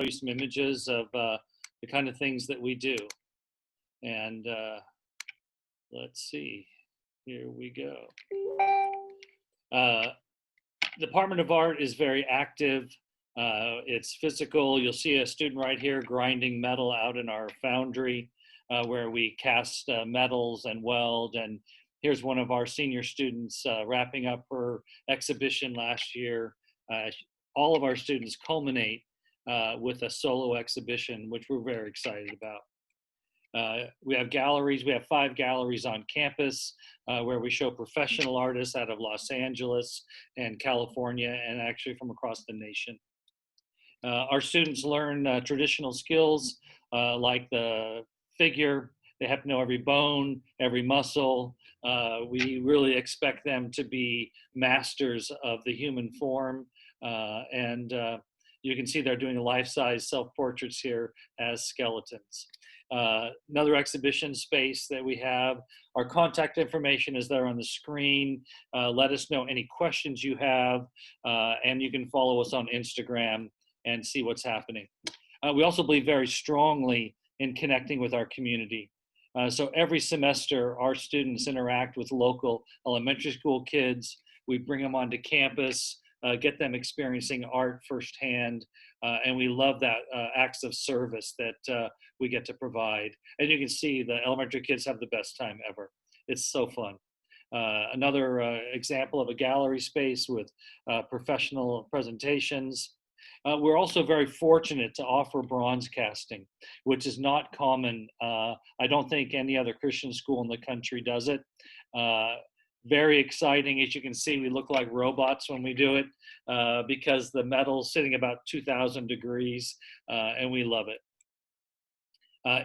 you some images of the kind of things that we do. And let's see, here we go. Department of Art is very active. It's physical. You'll see a student right here grinding metal out in our foundry where we cast metals and weld. And here's one of our senior students wrapping up her exhibition last year. All of our students culminate with a solo exhibition, which we're very excited about. We have galleries. We have 5 galleries on campus where we show professional artists out of Los Angeles and California, and actually from across the nation. Our students learn traditional skills like the figure. They have to know every bone, every muscle. We really expect them to be masters of the human form. And you can see they're doing life-size self-portraits here as skeletons. Another exhibition space that we have. Our contact information is there on the screen. Let us know any questions you have, and you can follow us on Instagram and see what's happening. We also believe very strongly in connecting with our community. So every semester, our students interact with local elementary school kids. We bring them onto campus, get them experiencing art firsthand, and we love that acts of service that we get to provide. And you can see the elementary kids have the best time ever. It's so fun. Another example of a gallery space with professional presentations. We're also very fortunate to offer bronze casting, which is not common. I don't think any other Christian school in the country does it. Very exciting. As you can see, we look like robots when we do it because the metal's sitting about 2,000 degrees, and we love it.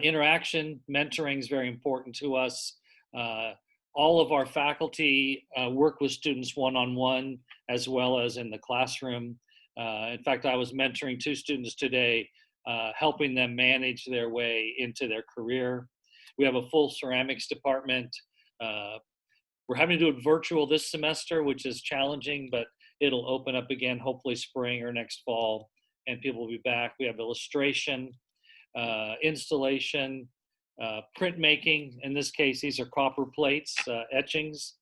Interaction, mentoring is very important to us. All of our faculty work with students one-on-one as well as in the classroom. In fact, I was mentoring 2 students today, helping them manage their way into their career. We have a full ceramics department. We're having to do it virtual this semester, which is challenging, but it'll open up again, hopefully spring or next fall, and people will be back. We have illustration, installation, printmaking. In this case, these are copper plates, etchings.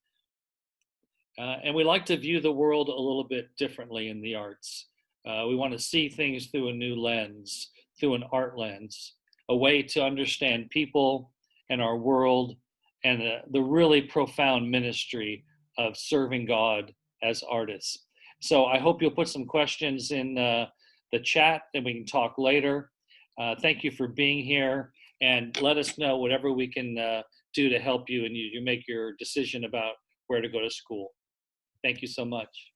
And we like to view the world a little bit differently in the arts. We want to see things through a new lens, through an art lens, a way to understand people and our world and the really profound ministry of serving God as artists. So I hope you'll put some questions in the chat and we can talk later. Thank you for being here, and let us know whatever we can do to help you and you make your decision about where to go to school. Thank you so much.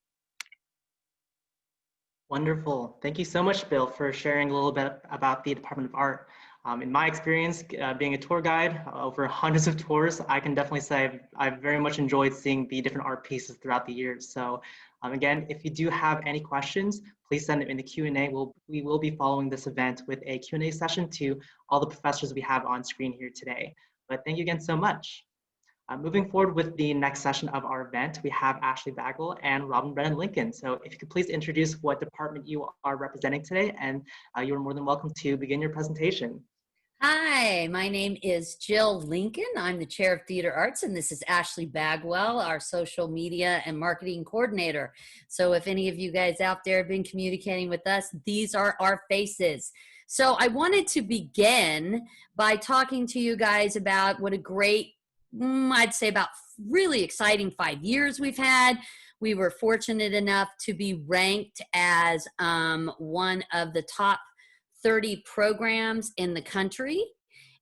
Wonderful. Thank you so much, Bill, for sharing a little bit about the Department of Art. In my experience, being a tour guide over hundreds of tours, I can definitely say I've very much enjoyed seeing the different art pieces throughout the years. So again, if you do have any questions, please send them in the Q&A. We will be following this event with a Q&A session to all the professors we have on screen here today. But thank you again so much. Moving forward with the next session of our event, we have Ashley Bagwell and Robin Brennan Lincoln. So if you could please introduce what department you are representing today, and you are more than welcome to begin your presentation. Hi, my name is Jill Lincoln. I'm the Chair of Theater Arts, and this is Ashley Bagwell, our social media and marketing coordinator. So if any of you guys out there have been communicating with us, these are our faces. So I wanted to begin by talking to you guys about what a great, I'd say about really exciting 5 years we've had. We were fortunate enough to be ranked as one of the top 30 programs in the country.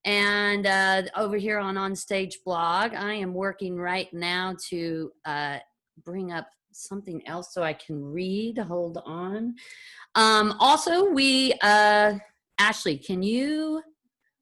And over here on Onstage blog, I am working right now to bring up something else so I can read. Hold on. Also, we, Ashley, can you,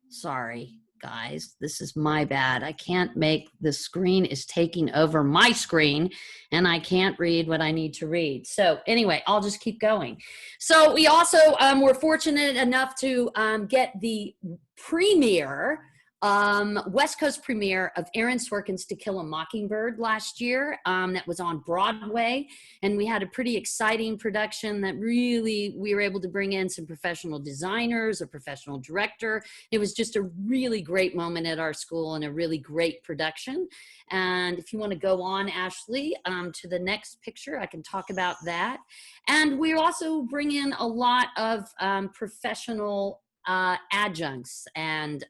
sorry guys, this is my bad. I can't make, the screen is taking over my screen and I can't read what I need to read. So anyway, I'll just keep going. So we also were fortunate enough to get the premiere West Coast premiere of Aaron Sorkin's To Kill a Mockingbird last year. That was on Broadway, and we had a pretty exciting production that really, we were able to bring in some professional designers, a professional director. It was just a really great moment at our school and a really great production. And if you want to go on, Ashley, to the next picture, I can talk about that. And we also bring in a lot of professional adjuncts and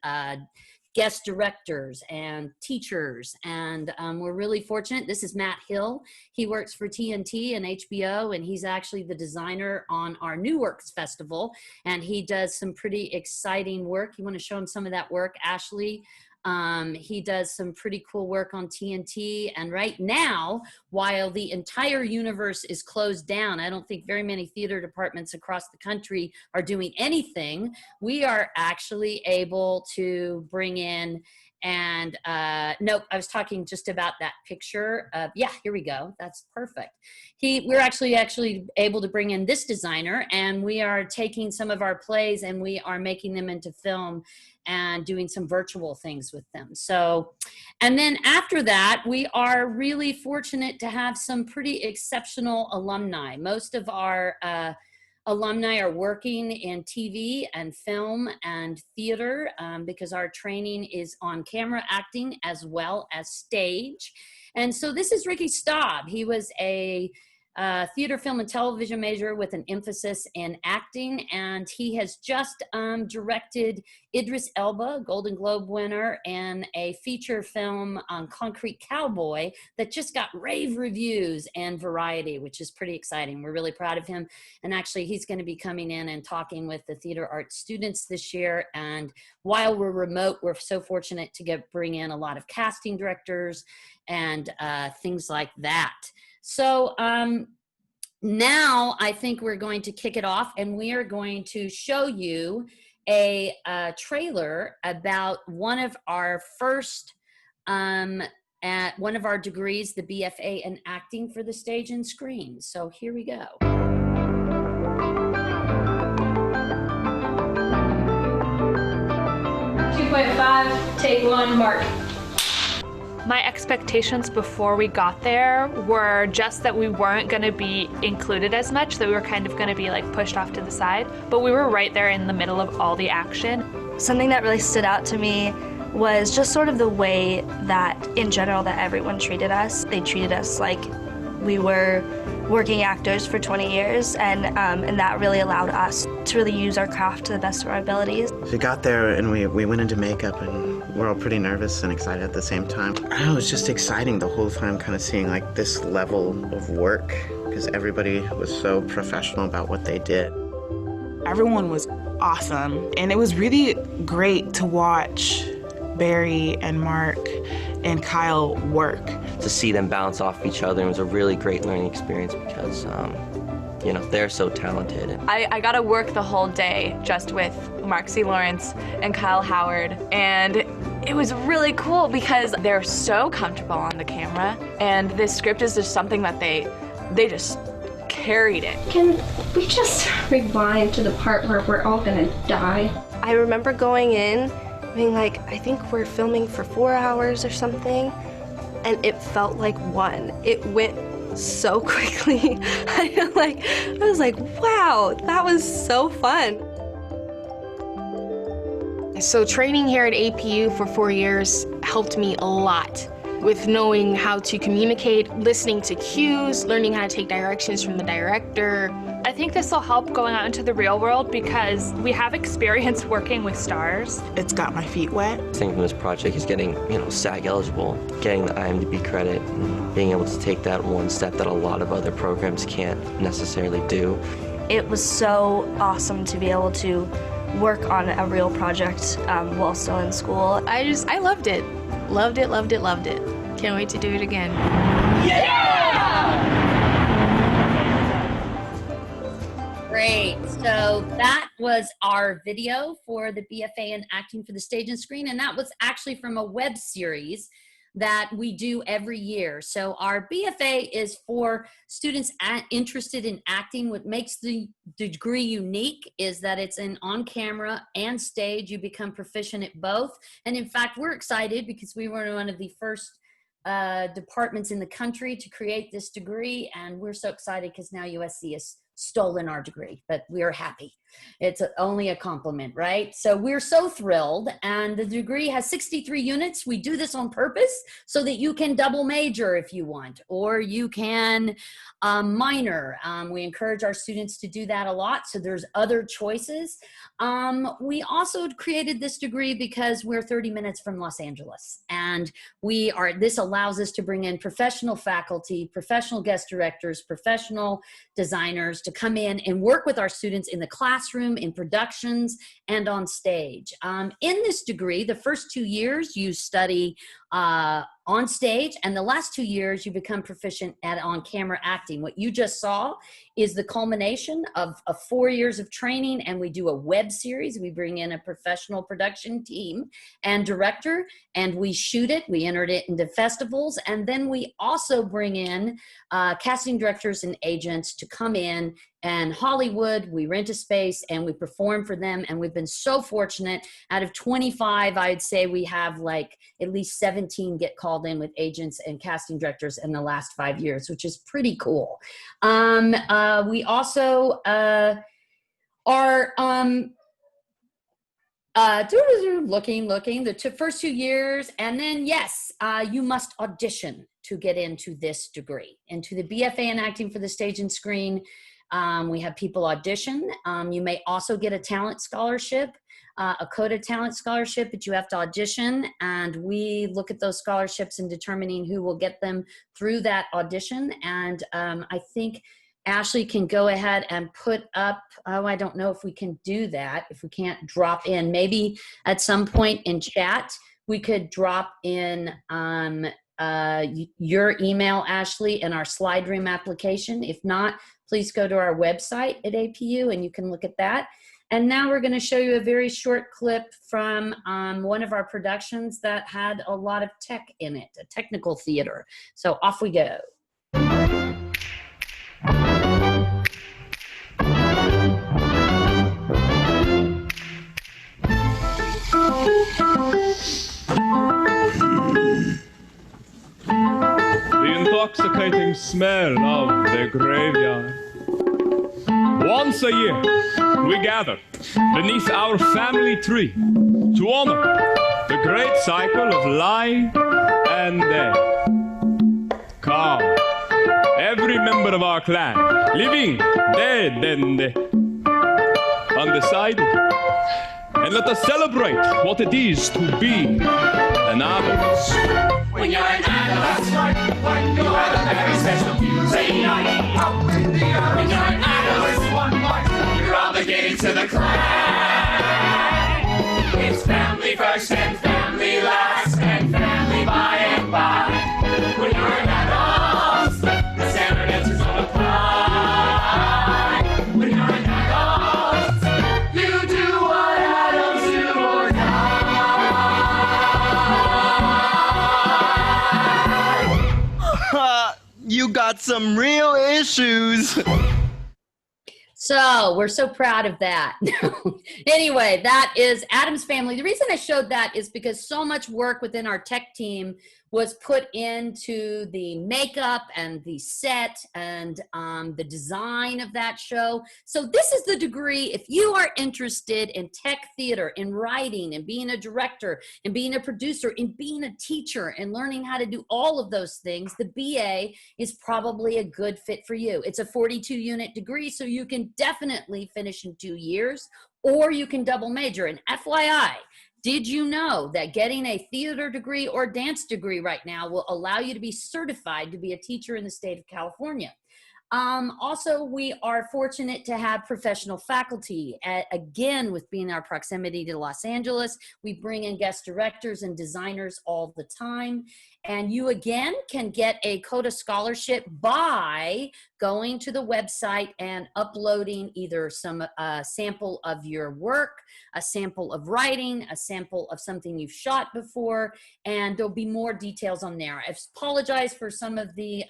guest directors and teachers, and we're really fortunate. This is Matt Hill. He works for TNT and HBO, and he's actually the designer on our New Works Festival, and he does some pretty exciting work. You want to show him some of that work, Ashley? He does some pretty cool work on TNT, and right now, while the entire universe is closed down, I don't think very many theater departments across the country are doing anything. We are actually able to bring in, and nope, I was talking just about that picture. Yeah, here we go. That's perfect. We're actually able to bring in this designer, and we are taking some of our plays and we are making them into film and doing some virtual things with them. So, and then after that, we are really fortunate to have some pretty exceptional alumni. Most of our alumni are working in TV and film and theater because our training is on camera acting as well as stage. And so this is Ricky Staub. He was a theater, film, and television major with an emphasis in acting, and he has just directed Idris Elba, Golden Globe winner, in a feature film on Concrete Cowboy that just got rave reviews and Variety, which is pretty exciting. We're really proud of him, and actually he's going to be coming in and talking with the theater arts students this year. And while we're remote, we're so fortunate to bring in a lot of casting directors and things like that. So now I think we're going to kick it off, and we are going to show you a trailer about one of our first, at one of our degrees, the BFA in acting for the stage and screen. So here we go. 2.5, take one, mark. My expectations before we got there were just that we weren't going to be included as much, that we were kind of going to be like pushed off to the side, but we were right there in the middle of all the action. Something that really stood out to me was just sort of the way that, in general, that everyone treated us. They treated us like we were working actors for 20 years, and that really allowed us to really use our craft to the best of our abilities. We got there and we went into makeup, and we're all pretty nervous and excited at the same time. I don't know, it was just exciting the whole time, kind of seeing like this level of work, because everybody was so professional about what they did. Everyone was awesome, and it was really great to watch Barry and Mark and Kyle work. To see them bounce off each other, it was a really great learning experience because, you know, they're so talented. I got to work the whole day just with Mark C. Lawrence and Kyle Howard, and it was really cool because they're so comfortable on the camera, and this script is just something that they just carried it. Can we just rewind to the part where we're all gonna die? I remember going in being like, I think we're filming for 4 hours or something, and it felt like one. It went so quickly. I was like, wow, that was so fun. So training here at APU for 4 years helped me a lot with knowing how to communicate, listening to cues, learning how to take directions from the director. I think this will help going out into the real world because we have experience working with stars. It's got my feet wet. The thing from this project is getting, you know, SAG eligible, getting the IMDb credit, and being able to take that one step that a lot of other programs can't necessarily do. It was so awesome to be able to work on a real project while still in school. I loved it. Loved it, loved it, loved it. Can't wait to do it again. Great. So that was our video for the BFA in acting for the stage and screen, and that was actually from a web series that we do every year. So our BFA is for students interested in acting. What makes the degree unique is that it's on camera and stage. You become proficient at both. And in fact, we're excited because we were one of the first departments in the country to create this degree. And we're so excited because now USC has stolen our degree, but we're happy. It's only a compliment, right? So we're so thrilled. And the degree has 63 units. We do this on purpose so that you can double major if you want, or you can minor. We encourage our students to do that a lot. So there's other choices. We also created this degree because we're 30 minutes from Los Angeles. And this allows us to bring in professional faculty, professional guest directors, professional designers to come in and work with our students in the classroom, in productions, and on stage. In this degree, the first 2 years you study on stage, and the last 2 years you become proficient at on-camera acting. What you just saw is the culmination of 4 years of training, and we do a web series. We bring in a professional production team and director, and we shoot it. We entered it into festivals, and then we also bring in casting directors and agents to come in. And Hollywood, we rent a space and we perform for them. And we've been so fortunate. Out of 25, I'd say we have like at least 17 get called in with agents and casting directors in the last 5 years, which is pretty cool. We also are looking the first 2 years. And then, yes, you must audition to get into this degree, into the BFA in acting for the stage and screen. We have people audition. You may also get a talent scholarship, a CODA talent scholarship, but you have to audition. And we look at those scholarships and determining who will get them through that audition. And I think Ashley can go ahead and put up, I don't know if we can do that, if we can't drop in. Maybe at some point in chat, we could drop in your email, Ashley, in our slide room application. If not, please go to our website at APU and you can look at that. And now we're going to show you a very short clip from one of our productions that had a lot of tech in it, a technical theater. So off we go. The intoxicating smell of the graveyard. Once a year, we gather beneath our family tree to honor the great cycle of life and death. Come, every member of our clan, living, dead, and undecided. And let us celebrate what it is to be an adult. When you're an adult, when you are the very special few, say up in the air. When you're an adult, you're obligated to the clan. It's family first and family last and family by and by. When you're an adult, the standard answers don't apply. When you're an adult, you do what adults do or die. You got some real issues. So we're so proud of that. Anyway, that is Adam's Family. The reason I showed that is because so much work within our tech team was put into the makeup and the set and the design of that show. So this is the degree. If you are interested in tech theater, in writing, and being a director, and being a producer, and being a teacher, and learning how to do all of those things, the BA is probably a good fit for you. It's a 42-unit degree, so you can definitely finish in 2 years, or you can double major. And FYI, did you know that getting a theater degree or dance degree right now will allow you to be certified to be a teacher in the state of California? Also, we are fortunate to have professional faculty. Again, with being our proximity to Los Angeles, we bring in guest directors and designers all the time. And you, again, can get a CODA scholarship by going to the website and uploading either some sample of your work, a sample of writing, a sample of something you've shot before, and there'll be more details on there. I apologize for some of the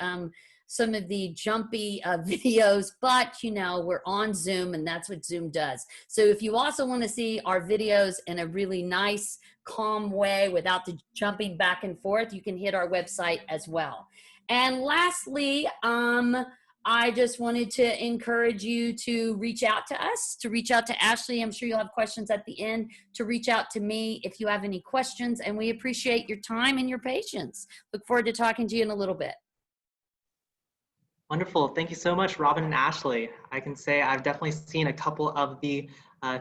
jumpy videos, but you know, we're on Zoom and that's what Zoom does. So if you also want to see our videos in a really nice, calm way without the jumping back and forth, you can hit our website as well. And lastly, I just wanted to encourage you to reach out to us, to reach out to Ashley. I'm sure you'll have questions at the end, to reach out to me if you have any questions, and we appreciate your time and your patience. Look forward to talking to you in a little bit. Wonderful. Thank you so much, Robin and Ashley. I can say I've definitely seen a couple of the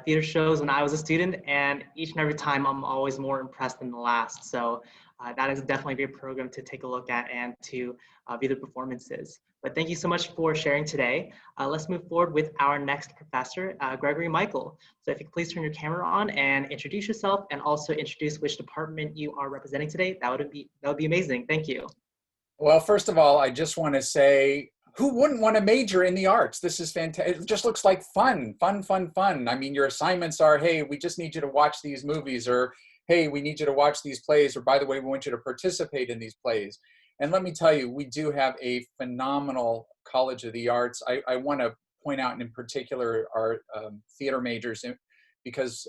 theater shows when I was a student, and each and every time I'm always more impressed than the last. So that is definitely a great program to take a look at and to view the performances. But thank you so much for sharing today. Let's move forward with our next professor, Gregory Michael. So if you could please turn your camera on and introduce yourself, and also introduce which department you are representing today. That would be amazing. Thank you. Well, first of all, I just want to say, who wouldn't want to major in the arts? This is fantastic. It just looks like fun. I mean, your assignments are, hey, we just need you to watch these movies, or hey, we need you to watch these plays, or by the way, we want you to participate in these plays. And let me tell you, we do have a phenomenal College of the Arts. I want to point out in particular our theater majors, because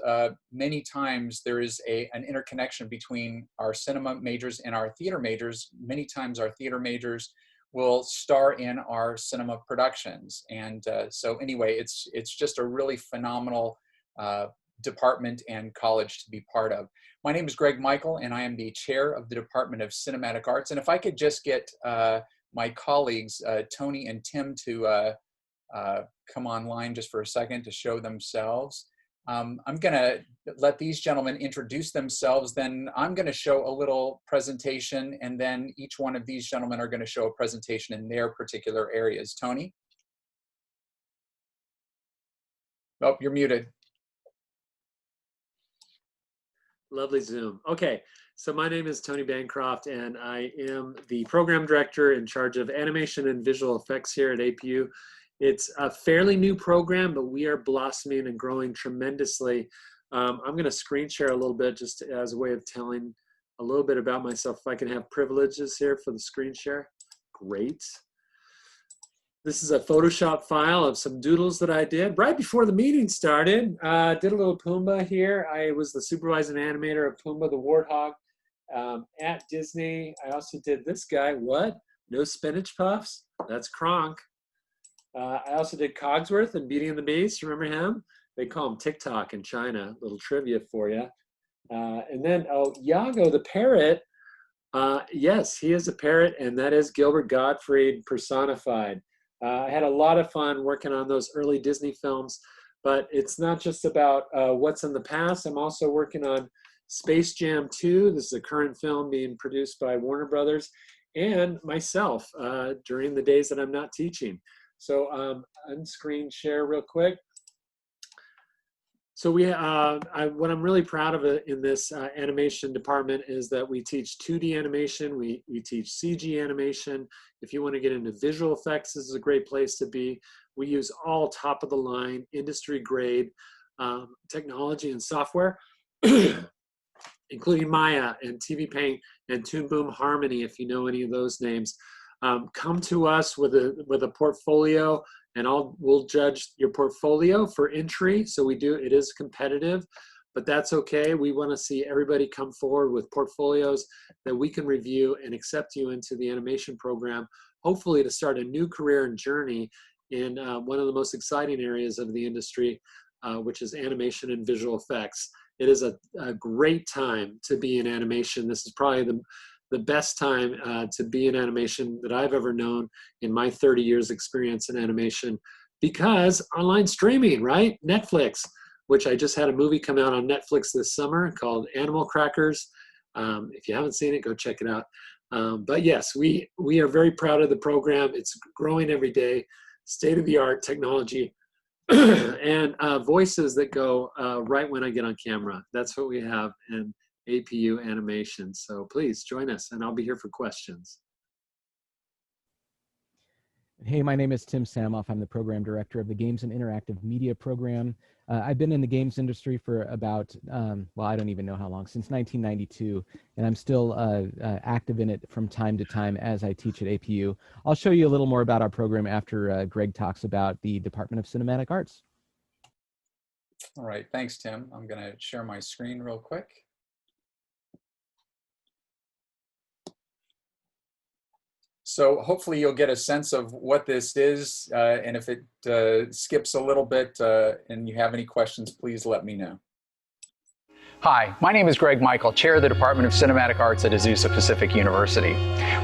many times there is an interconnection between our cinema majors and our theater majors. Many times our theater majors will star in our cinema productions. And so anyway, it's just a really phenomenal department and college to be part of. My name is Greg Michael, and I am the chair of the Department of Cinematic Arts. And if I could just get my colleagues, Tony and Tim, to come online just for a second to show themselves. I'm going to let these gentlemen introduce themselves, then I'm going to show a little presentation, and then each one of these gentlemen are going to show a presentation in their particular areas. Tony? Oh, you're muted. Lovely Zoom. Okay, so my name is Tony Bancroft, and I am the program director in charge of animation and visual effects here at APU. It's a fairly new program, but we are blossoming and growing tremendously. I'm going to screen share a little bit just as a way of telling a little bit about myself. If I can have privileges here for the screen share. Great. This is a Photoshop file of some doodles that I did right before the meeting started. Did a little Pumbaa here. I was the supervising animator of Pumbaa the Warthog at Disney. I also did this guy. What? No spinach puffs? That's Kronk. I also did Cogsworth and Beauty and the Beast. Remember him? They call him TikTok in China. Little trivia for you. And then, oh, Iago the parrot. Yes, he is a parrot, and that is Gilbert Gottfried personified. I had a lot of fun working on those early Disney films, but it's not just about what's in the past. I'm also working on Space Jam 2. This is a current film being produced by Warner Brothers, and myself during the days that I'm not teaching. So unscreen share real quick. So what I'm really proud of in this animation department is that we teach 2D animation, we teach CG animation. If you want to get into visual effects, this is a great place to be. We use all top of the line, industry grade technology and software, including Maya and TV Paint and Toon Boom Harmony, if you know any of those names. Come to us with a portfolio, and we'll judge your portfolio for entry. So it is competitive, but that's okay. We want to see everybody come forward with portfolios that we can review and accept you into the animation program, hopefully to start a new career and journey in one of the most exciting areas of the industry, which is animation and visual effects. It is a great time to be in animation. This is probably the best time to be in animation that I've ever known in my 30 years experience in animation, because online streaming, right? Netflix, which I just had a movie come out on Netflix this summer called Animal Crackers. If you haven't seen it, go check it out. But yes, we are very proud of the program. It's growing every day, state-of-the-art technology, and voices that go right when I get on camera. That's what we have in APU animation. So please join us, and I'll be here for questions. Hey, my name is Tim Samoff. I'm the program director of the Games and Interactive Media program. I've been in the games industry for about, well, I don't even know how long, since 1992, and I'm still active in it from time to time as I teach at APU. I'll show you a little more about our program after Greg talks about the Department of Cinematic Arts. All right, thanks, Tim. I'm going to share my screen real quick. So hopefully you'll get a sense of what this is, and if it skips a little bit and you have any questions, please let me know. Hi, my name is Greg Michael, Chair of the Department of Cinematic Arts at Azusa Pacific University.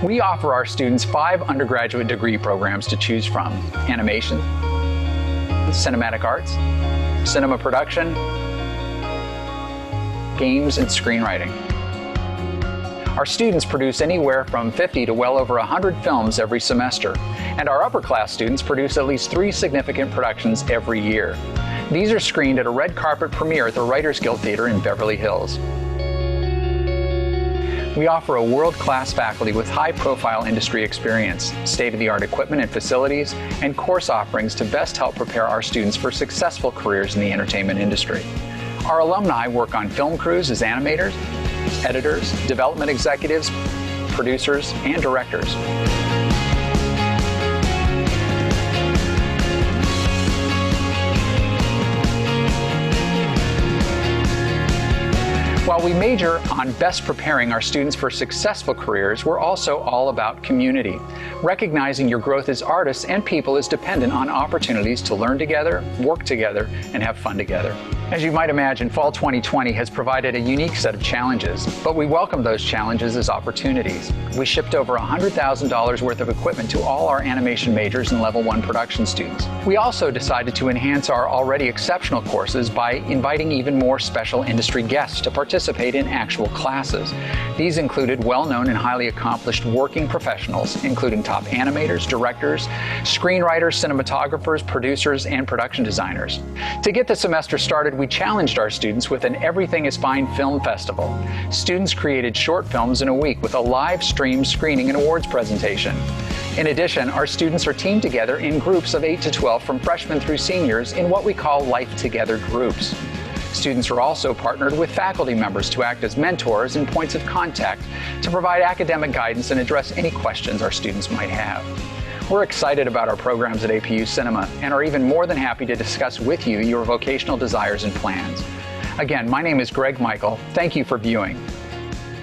We offer our students 5 undergraduate degree programs to choose from: animation, cinematic arts, cinema production, games, and screenwriting. Our students produce anywhere from 50 to well over 100 films every semester, and our upper class students produce at least 3 significant productions every year. These are screened at a red carpet premiere at the Writers Guild Theater in Beverly Hills. We offer a world-class faculty with high-profile industry experience, state-of-the-art equipment and facilities, and course offerings to best help prepare our students for successful careers in the entertainment industry. Our alumni work on film crews as animators, editors, development executives, producers, and directors. While we major on best preparing our students for successful careers, we're also all about community. Recognizing your growth as artists and people is dependent on opportunities to learn together, work together, and have fun together. As you might imagine, Fall 2020 has provided a unique set of challenges, but we welcome those challenges as opportunities. We shipped over $100,000 worth of equipment to all our animation majors and Level 1 production students. We also decided to enhance our already exceptional courses by inviting even more special industry guests to participate in actual classes. These included well-known and highly accomplished working professionals, including top animators, directors, screenwriters, cinematographers, producers, and production designers. To get the semester started, we challenged our students with an Everything is Fine film festival. Students created short films in a week with a live stream screening and awards presentation. In addition, our students are teamed together in groups of 8 to 12 from freshmen through seniors in what we call Life Together groups. Students are also partnered with faculty members to act as mentors and points of contact to provide academic guidance and address any questions our students might have. We're excited about our programs at APU Cinema and are even more than happy to discuss with you your vocational desires and plans. Again, my name is Greg Michael. Thank you for viewing.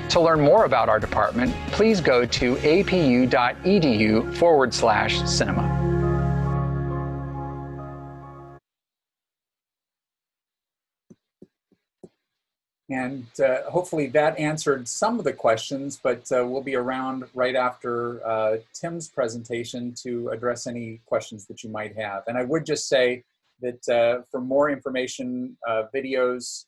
To learn more about our department, please go to apu.edu/cinema. And hopefully that answered some of the questions, but we'll be around right after Tim's presentation to address any questions that you might have. And I would just say that for more information, videos,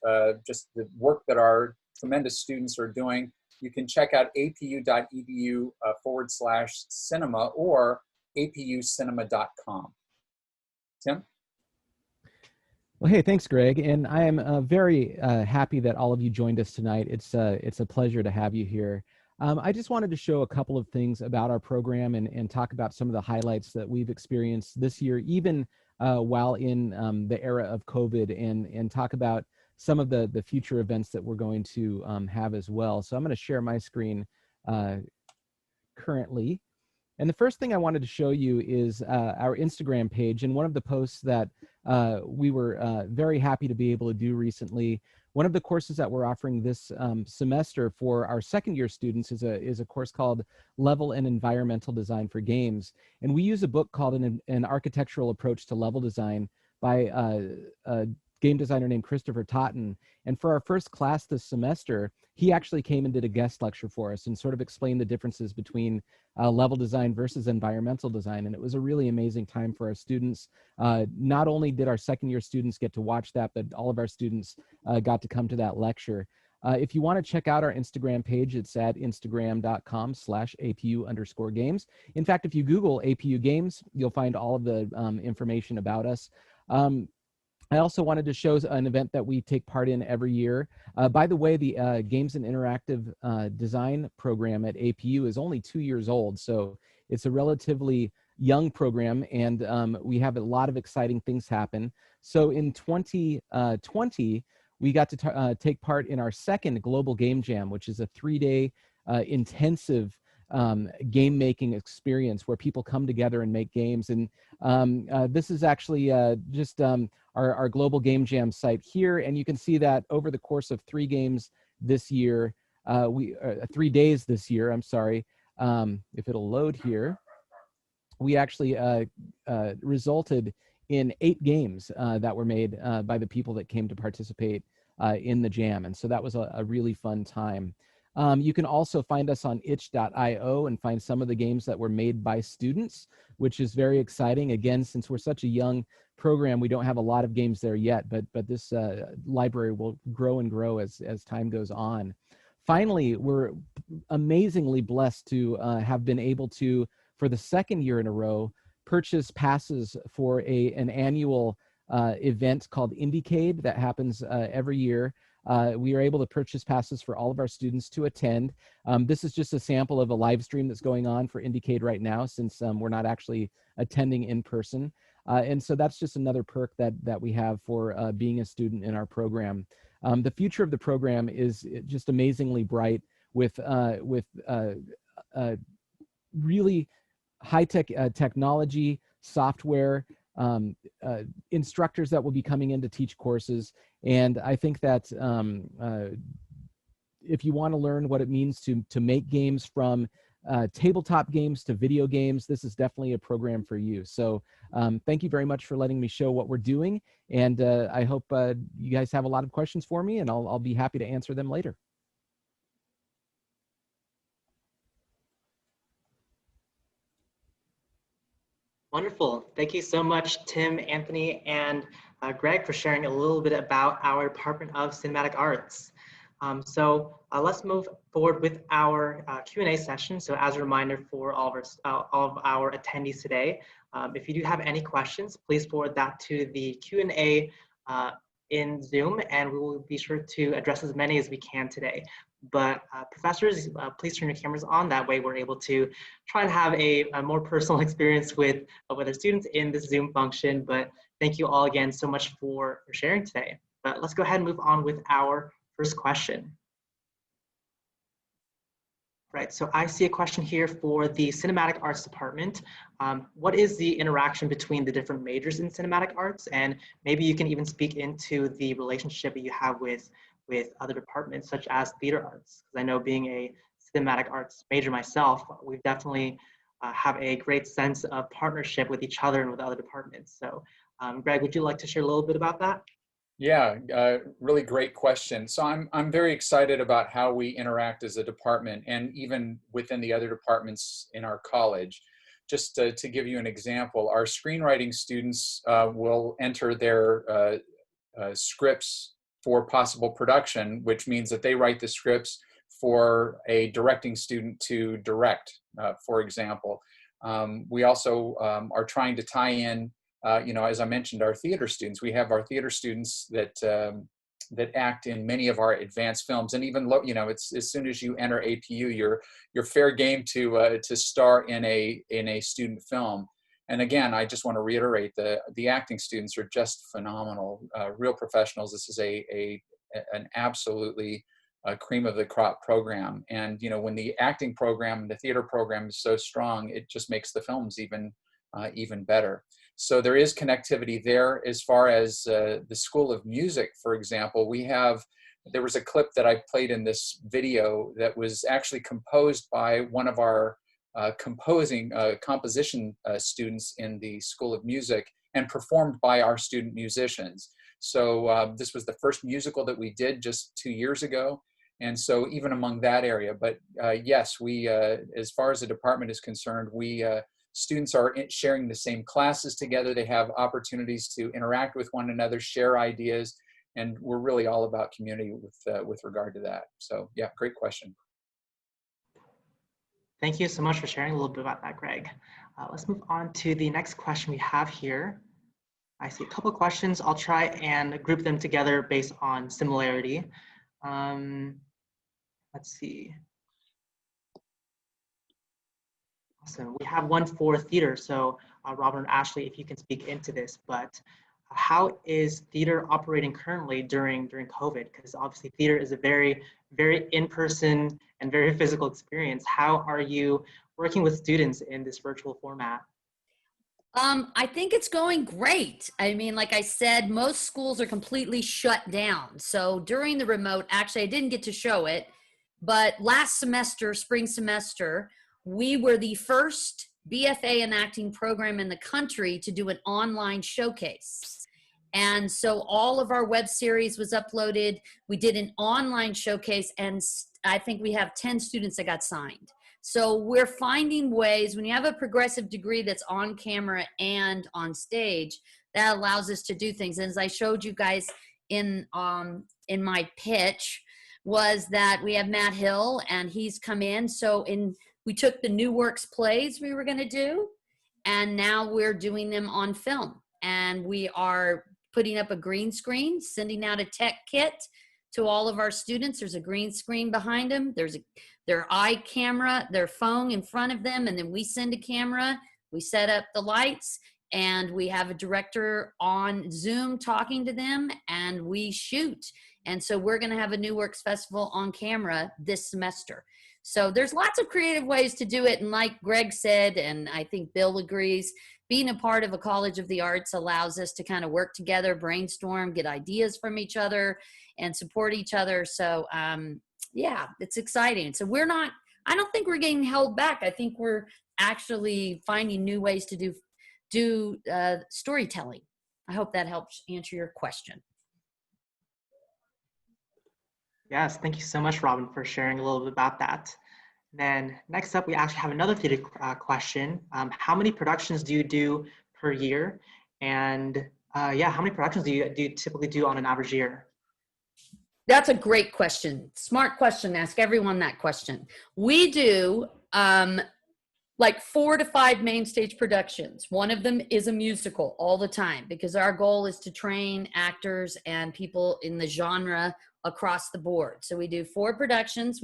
just the work that our tremendous students are doing, you can check out apu.edu/cinema or apucinema.com. Tim? Well, hey, thanks, Greg. And I am very happy that all of you joined us tonight. It's a pleasure to have you here. I just wanted to show a couple of things about our program and talk about some of the highlights that we've experienced this year, even while in the era of COVID, and talk about some of the future events that we're going to have as well. So I'm going to share my screen currently. And the first thing I wanted to show you is our Instagram page, and one of the posts that we were very happy to be able to do recently. One of the courses that we're offering this semester for our second year students is a course called Level and Environmental Design for Games. And we use a book called An Architectural Approach to Level Design by a game designer named Christopher Totten. And for our first class this semester, he actually came and did a guest lecture for us and sort of explained the differences between level design versus environmental design. And it was a really amazing time for our students. Not only did our second year students get to watch that, but all of our students got to come to that lecture. If you want to check out our Instagram page, it's at instagram.com/APU_games. In fact, if you Google APU Games, you'll find all of the information about us. I also wanted to show an event that we take part in every year. By the way, the Games and Interactive Design program at APU is only 2 years old, so it's a relatively young program, and we have a lot of exciting things happen. So in 2020, we got to take part in our second Global Game Jam, which is a 3-day intensive game making experience where people come together and make games. And this is actually just our Global Game Jam site here. And you can see that over the course of 3 games this year, 3 days this year, I'm sorry, if it'll load here, we actually resulted in 8 games that were made by the people that came to participate in the jam. And so that was a really fun time. You can also find us on itch.io and find some of the games that were made by students, which is very exciting. Again, since we're such a young program, we don't have a lot of games there yet, but this library will grow and grow as time goes on. Finally, we're amazingly blessed to have been able to, for the 2nd year in a row, purchase passes for an annual event called Indiecade that happens every year. We are able to purchase passes for all of our students to attend. This is just a sample of a live stream that's going on for Indiecade right now, since we're not actually attending in person. And so that's just another perk that we have for being a student in our program. The future of the program is just amazingly bright with really high-tech technology, software, instructors that will be coming in to teach courses. And I think that if you want to learn what it means to make games, from tabletop games to video games, this is definitely a program for you. So thank you very much for letting me show what we're doing. And I hope you guys have a lot of questions for me, and I'll be happy to answer them later. Wonderful. Thank you so much, Tim, Anthony, and Greg, for sharing a little bit about our Department of Cinematic Arts. So let's move forward with our Q&A session. So as a reminder for all of our attendees today, if you do have any questions, please forward that to the Q&A in Zoom, and we will be sure to address as many as we can today. But professors, please turn your cameras on. That way we're able to try and have a more personal experience with our students in this Zoom function. But thank you all again so much for sharing today. But let's go ahead and move on with our first question. Right, so I see a question here for the Cinematic Arts Department. What is the interaction between the different majors in Cinematic Arts? And maybe you can even speak into the relationship that you have with other departments such as theater arts. Because I know, being a cinematic arts major myself, we definitely have a great sense of partnership with each other and with other departments. So Greg, would you like to share a little bit about that? Yeah, really great question. So I'm very excited about how we interact as a department, and even within the other departments in our college. Just to give you an example, our screenwriting students will enter their scripts for possible production, which means that they write the scripts for a directing student to direct, for example. We also are trying to tie in, as I mentioned, our theater students. We have our theater students that act in many of our advanced films, and even it's as soon as you enter APU, you're fair game to star in a student film. And again, I just want to reiterate, the acting students are just phenomenal, real professionals. This is an absolutely cream of the crop program. And when the acting program and the theater program is so strong, it just makes the films even better. So there is connectivity there. As far as the School of Music, for example, there was a clip that I played in this video that was actually composed by one of our composition students in the School of Music, and performed by our student musicians. So this was the first musical that we did just 2 years ago. And so even among that area, but yes, we, as far as the department is concerned, students are sharing the same classes together. They have opportunities to interact with one another, share ideas, and we're really all about community with regard to that. So yeah, great question. Thank you so much for sharing a little bit about that, Greg. Let's move on to the next question we have here. I see a couple of questions. I'll try and group them together based on similarity. Let's see. Awesome. We have one for theater. So Robin and Ashley, if you can speak into this, but how is theater operating currently during COVID? Because obviously theater is a very, very in-person and very physical experience. How are you working with students in this virtual format? I think it's going great. I mean, like I said, most schools are completely shut down. So during the remote, actually, I didn't get to show it, but last semester, spring semester, we were the first BFA in acting program in the country to do an online showcase. And so all of our web series was uploaded. We did an online showcase, and I think we have 10 students that got signed. So we're finding ways, when you have a progressive degree that's on camera and on stage, that allows us to do things. And as I showed you guys in my pitch, was that we have Matt Hill, and he's come in. So we took the New Works plays we were going to do, and now we're doing them on film. And we are putting up a green screen, sending out a tech kit to all of our students. There's a green screen behind them. There's their eye camera, their phone in front of them, and then we send a camera. We set up the lights, and we have a director on Zoom talking to them, and we shoot. And so we're going to have a New Works Festival on camera this semester. So there's lots of creative ways to do it. And like Greg said, and I think Bill agrees, being a part of a College of the Arts allows us to kind of work together, brainstorm, get ideas from each other, and support each other. So yeah, it's exciting. So I don't think we're getting held back. I think we're actually finding new ways to do storytelling. I hope that helps answer your question. Yes, thank you so much, Robin, for sharing a little bit about that. Then next up, we actually have another theater question. How many productions do you do per year? And yeah, how many productions do you typically do on an average year? That's a great question. Smart question. Ask everyone that question. We do like 4 to 5 main stage productions. One of them is a musical all the time, because our goal is to train actors and people in the genre across the board. So we do 4 productions.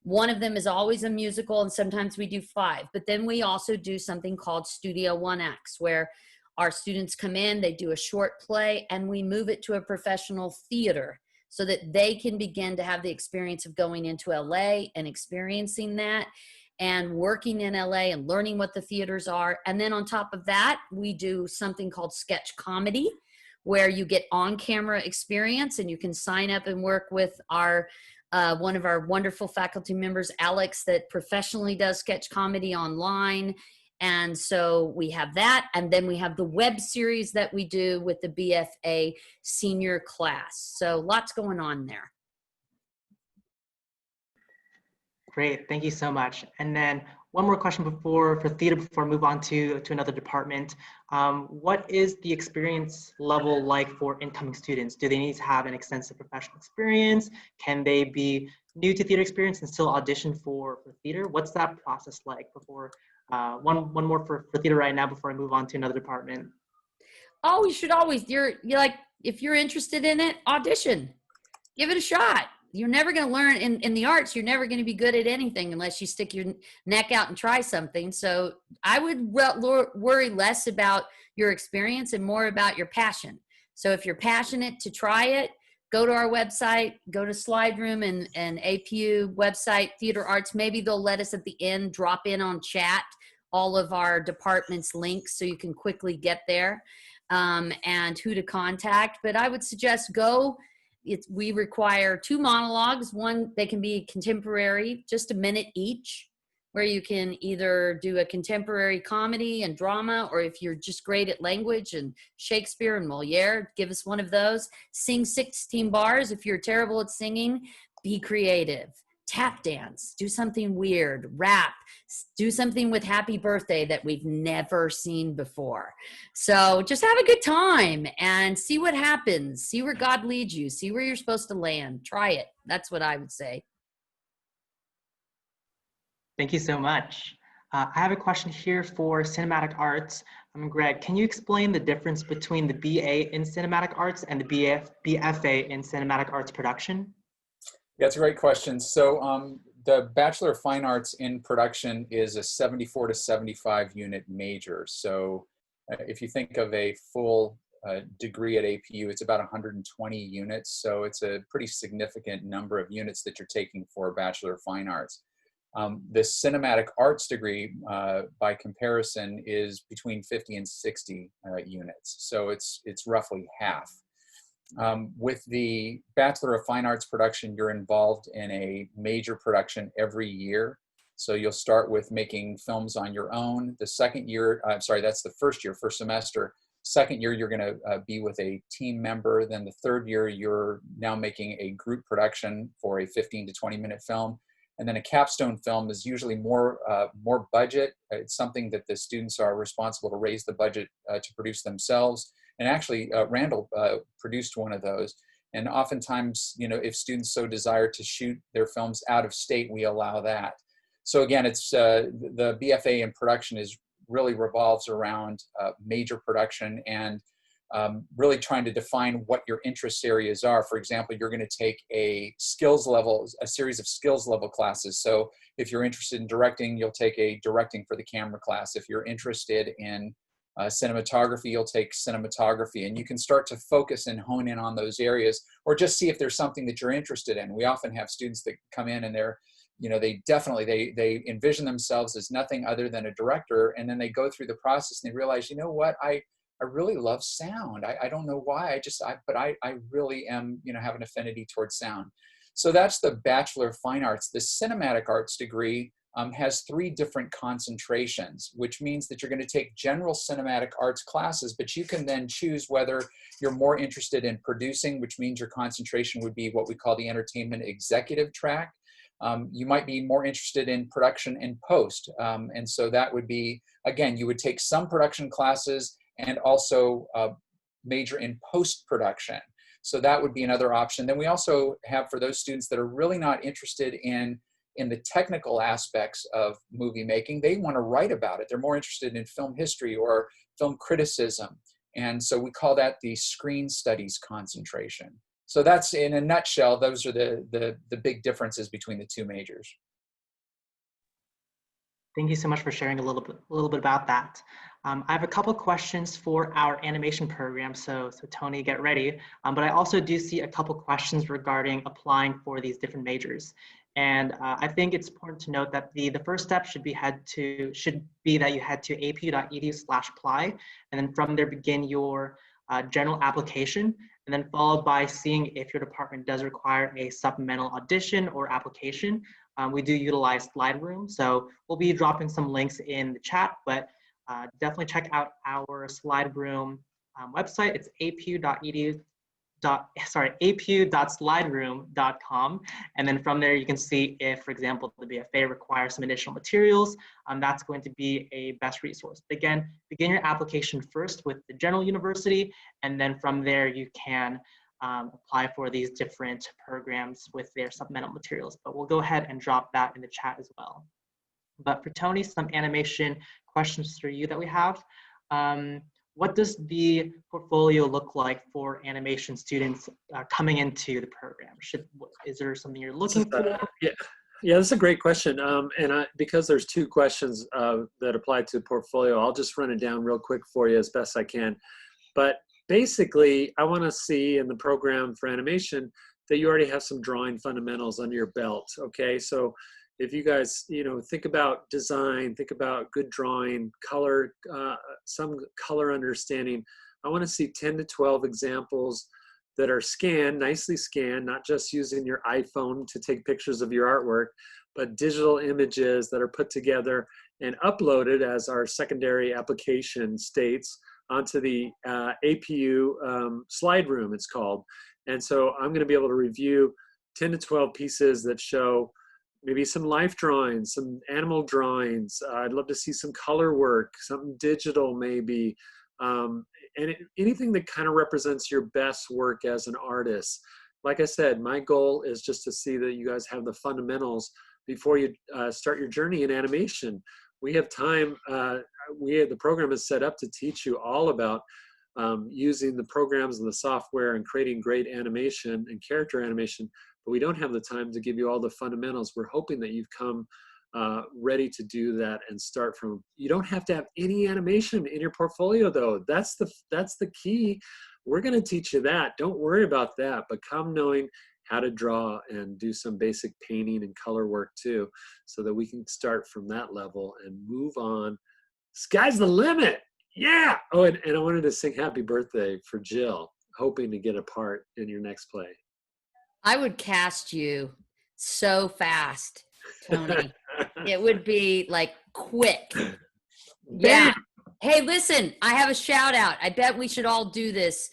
One of them is always a musical, and sometimes we do 5. But then we also do something called Studio 1X, where our students come in, they do a short play, and we move it to a professional theater so that they can begin to have the experience of going into LA and experiencing that and working in LA and learning what the theaters are. And then on top of that, we do something called sketch comedy, where you get on-camera experience, and you can sign up and work with one of our wonderful faculty members, Alex, that professionally does sketch comedy online. And so we have that. And then we have the web series that we do with the BFA senior class. So lots going on there. Great, thank you so much. And then one more question for theater before I move on to another department. What is the experience level like for incoming students? Do they need to have an extensive professional experience? Can they be new to theater experience and still audition for theater? What's that process like before? One more for theater right now before I move on to another department. Oh, you should always, you're like, if you're interested in it, audition, give it a shot. You're never going to learn in the arts. You're never going to be good at anything unless you stick your neck out and try something. So I would worry less about your experience and more about your passion. So if you're passionate to try it, go to our website, go to Slide Room and APU website, Theater Arts. Maybe they'll let us at the end drop in on chat all of our departments' links so you can quickly get there and who to contact. But I would suggest go. We require 2 monologues. One, they can be contemporary, just a minute each, where you can either do a contemporary comedy and drama, or if you're just great at language and Shakespeare and Moliere, give us one of those. Sing 16 bars. If you're terrible at singing, be creative. tap dance, do something weird, rap, do something with happy birthday that we've never seen before. So just have a good time and see what happens. See where God leads you. See where you're supposed to land. Try it. That's what I would say. Thank you so much. I have a question here for cinematic arts. Greg, can you explain the difference between the BA in cinematic arts and the BFA in cinematic arts production? Yeah, it's a great question. So the Bachelor of Fine Arts in Production is a 74 to 75 unit major. So if you think of a full degree at APU, it's about 120 units. So it's a pretty significant number of units that you're taking for a Bachelor of Fine Arts. The cinematic arts degree, by comparison, is between 50 and 60 units. So it's roughly half. With the Bachelor of Fine Arts production, you're involved in a major production every year. So you'll start with making films on your own. The second year, that's the first year, first semester. Second year, you're going to be with a team member. Then the third year, you're now making a group production for a 15 to 20-minute film. And then a capstone film is usually more budget. It's something that the students are responsible to raise the budget to produce themselves. And actually, Randall produced one of those. And oftentimes, if students so desire to shoot their films out of state, we allow that. So again, it's the BFA in production really revolves around major production and really trying to define what your interest areas are. For example, you're going to take a series of skills level classes. So if you're interested in directing, you'll take a directing for the camera class. If you're interested in cinematography, you'll take cinematography, and you can start to focus and hone in on those areas, or just see if there's something that you're interested in. We often have students that come in and they envision themselves as nothing other than a director, and then they go through the process and they realize, I really love sound. I don't know why, but I really am, have an affinity towards sound. So that's the Bachelor of Fine Arts. The Cinematic Arts degree has 3 different concentrations, which means that you're going to take general cinematic arts classes, but you can then choose whether you're more interested in producing, which means your concentration would be what we call the entertainment executive track. You might be more interested in production and post. And so that would be, again, you would take some production classes and also major in post-production. So that would be another option. Then we also have, for those students that are really not interested in the technical aspects of movie making, they want to write about it. They're more interested in film history or film criticism. And so we call that the screen studies concentration. So that's, in a nutshell, those are the big differences between the 2 majors. Thank you so much for sharing a little bit about that. I have a couple questions for our animation program, so Tony, get ready. But I also do see a couple questions regarding applying for these different majors. And I think it's important to note that the first step should be that you head to apu.edu/apply, and then from there begin your general application, and then followed by seeing if your department does require a supplemental audition or application. We do utilize SlideRoom, so we'll be dropping some links in the chat, but definitely check out our SlideRoom website. It's apu.slideroom.com, and then from there you can see if, for example, the BFA requires some additional materials. That's going to be a best resource. But again, begin your application first with the general university, and then from there you can apply for these different programs with their supplemental materials. But we'll go ahead and drop that in the chat as well. But for Tony, some animation questions for you that we have. What does the portfolio look like for animation students coming into the program? Is there something you're looking for? Yeah, that's a great question. Because there's 2 questions that apply to portfolio, I'll just run it down real quick for you as best I can. But basically, I want to see in the program for animation that you already have some drawing fundamentals under your belt, okay? So if you guys, think about design, think about good drawing, color, some color understanding, I want to see 10 to 12 examples that are scanned, nicely scanned, not just using your iPhone to take pictures of your artwork, but digital images that are put together and uploaded, as our secondary application states, onto the APU slide room, it's called. And so I'm going to be able to review 10 to 12 pieces that show maybe some life drawings, some animal drawings. I'd love to see some color work, something digital maybe. Anything that kind of represents your best work as an artist. Like I said, my goal is just to see that you guys have the fundamentals before you start your journey in animation. We have time, the program is set up to teach you all about using the programs and the software and creating great animation and character animation, but we don't have the time to give you all the fundamentals. We're hoping that you've come ready to do that and start from. You don't have to have any animation in your portfolio though. That's the key. We're going to teach you that. Don't worry about that, but come knowing how to draw and do some basic painting and color work too, so that we can start from that level and move on. Sky's the limit. Yeah. Oh, and I wanted to sing happy birthday for Jill, hoping to get a part in your next play. I would cast you so fast, Tony. It would be like quick. Yeah. Hey, listen, I have a shout out. I bet we should all do this,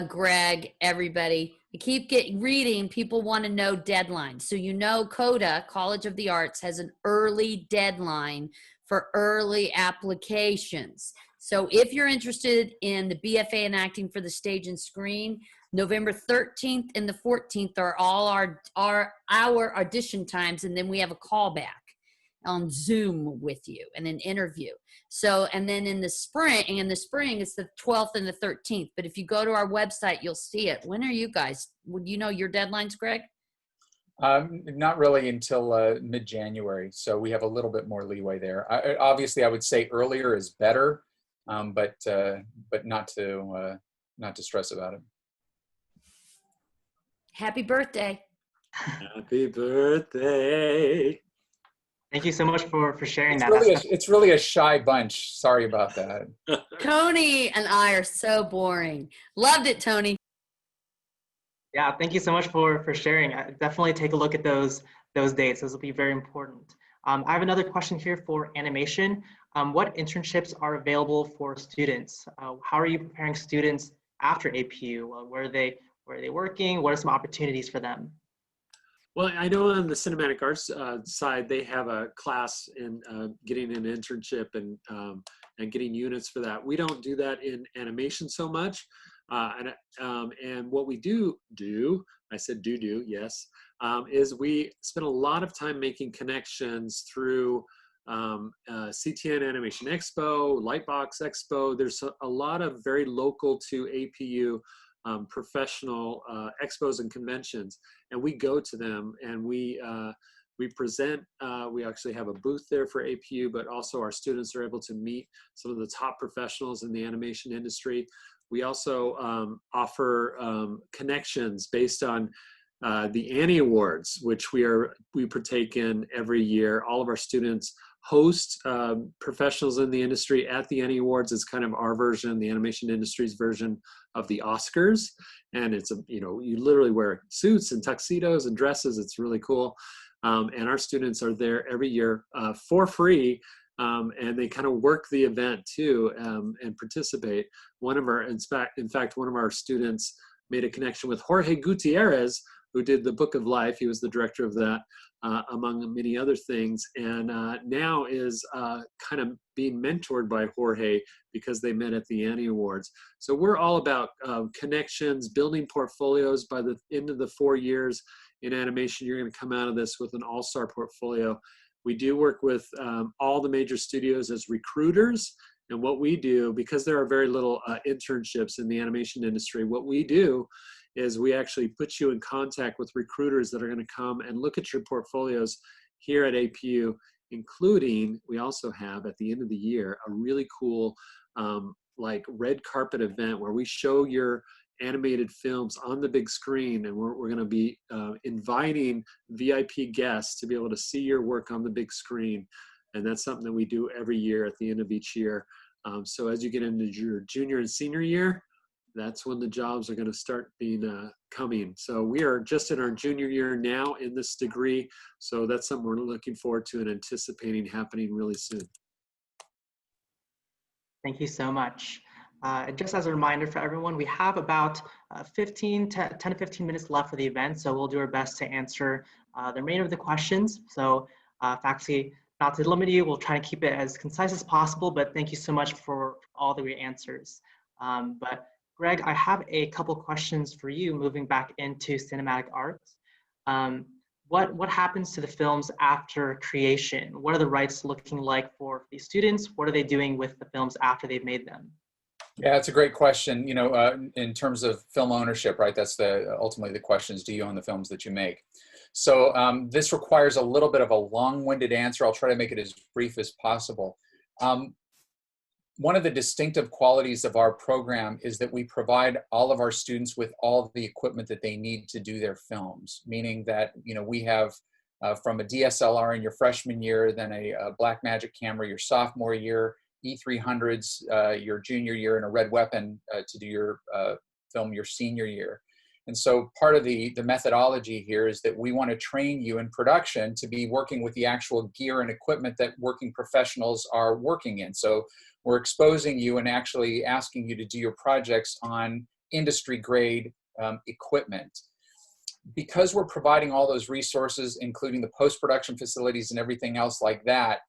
Greg, everybody. I keep reading, people want to know deadlines. So you know CODA, College of the Arts, has an early deadline for early applications. So if you're interested in the BFA in acting for the stage and screen, November 13th and the 14th are all our audition times, and then we have a callback on Zoom with you and an interview. So, and then in the spring it's the 12th and the 13th. But if you go to our website, you'll see it. When are you guys? Would you know your deadlines, Greg? Not really until mid-January, so we have a little bit more leeway there. Obviously, I would say earlier is better, but not to stress about it. Happy birthday! Happy birthday! Thank you so much for sharing that. It's really a shy bunch. Sorry about that. Tony and I are so boring. Loved it, Tony. Yeah, thank you so much for sharing. Definitely take a look at those dates. Those will be very important. I have another question here for animation. What internships are available for students? How are you preparing students after APU? Where are they working? What are some opportunities for them? Well, I know on the cinematic arts side, they have a class in getting an internship and getting units for that. We don't do that in animation so much. And what we do, I said yes, is we spend a lot of time making connections through CTN Animation Expo, Lightbox Expo. There's a lot of very local to APU professional expos and conventions, and we go to them and we present. We actually have a booth there for APU, but also our students are able to meet some of the top professionals in the animation industry. We also offer connections based on the Annie Awards, which we partake in every year. All of our students host professionals in the industry at the Annie Awards. It's kind of our version, the animation industry's version of the Oscars. And it's, you literally wear suits and tuxedos and dresses. It's really cool. And our students are there every year for free. And they kind of work the event too and participate. In fact, one of our students made a connection with Jorge Gutierrez, who did the Book of Life. He was the director of that, among many other things, and now is kind of being mentored by Jorge because they met at the Annie Awards. So we're all about connections, building portfolios. By the end of the 4 years in animation, you're going to come out of this with an all-star portfolio. We do work with all the major studios as recruiters. And what we do, because there are very little internships in the animation industry, what we do is we actually put you in contact with recruiters that are going to come and look at your portfolios here at APU, including, we also have at the end of the year, a really cool like red carpet event where we show your animated films on the big screen, and we're going to be inviting VIP guests to be able to see your work on the big screen. And that's something that we do every year at the end of each year. So as you get into your junior and senior year, that's when the jobs are going to start being coming. So we are just in our junior year now in this degree. So that's something we're looking forward to and anticipating happening really soon. Thank you so much. Just as a reminder for everyone, we have about 10 to 15 minutes left for the event, so we'll do our best to answer the remainder of the questions. So faculty, not to limit you, we'll try to keep it as concise as possible, but thank you so much for all the great answers. But Greg, I have a couple questions for you moving back into cinematic arts. What happens to the films after creation? What are the rights looking like for the students? What are they doing with the films after they've made them? Yeah, it's a great question. You know, in terms of film ownership, right? That's ultimately the question is, do you own the films that you make? So this requires a little bit of a long-winded answer. I'll try to make it as brief as possible. One of the distinctive qualities of our program is that we provide all of our students with all the equipment that they need to do their films, meaning that, you know, we have from a DSLR in your freshman year, then a Blackmagic camera your sophomore year, E300s your junior year, and a Red Weapon to do your film your senior year. And so part of the methodology here is that we want to train you in production to be working with the actual gear and equipment that working professionals are working in. So we're exposing you and actually asking you to do your projects on industry grade equipment. Because we're providing all those resources, including the post-production facilities and everything else like that,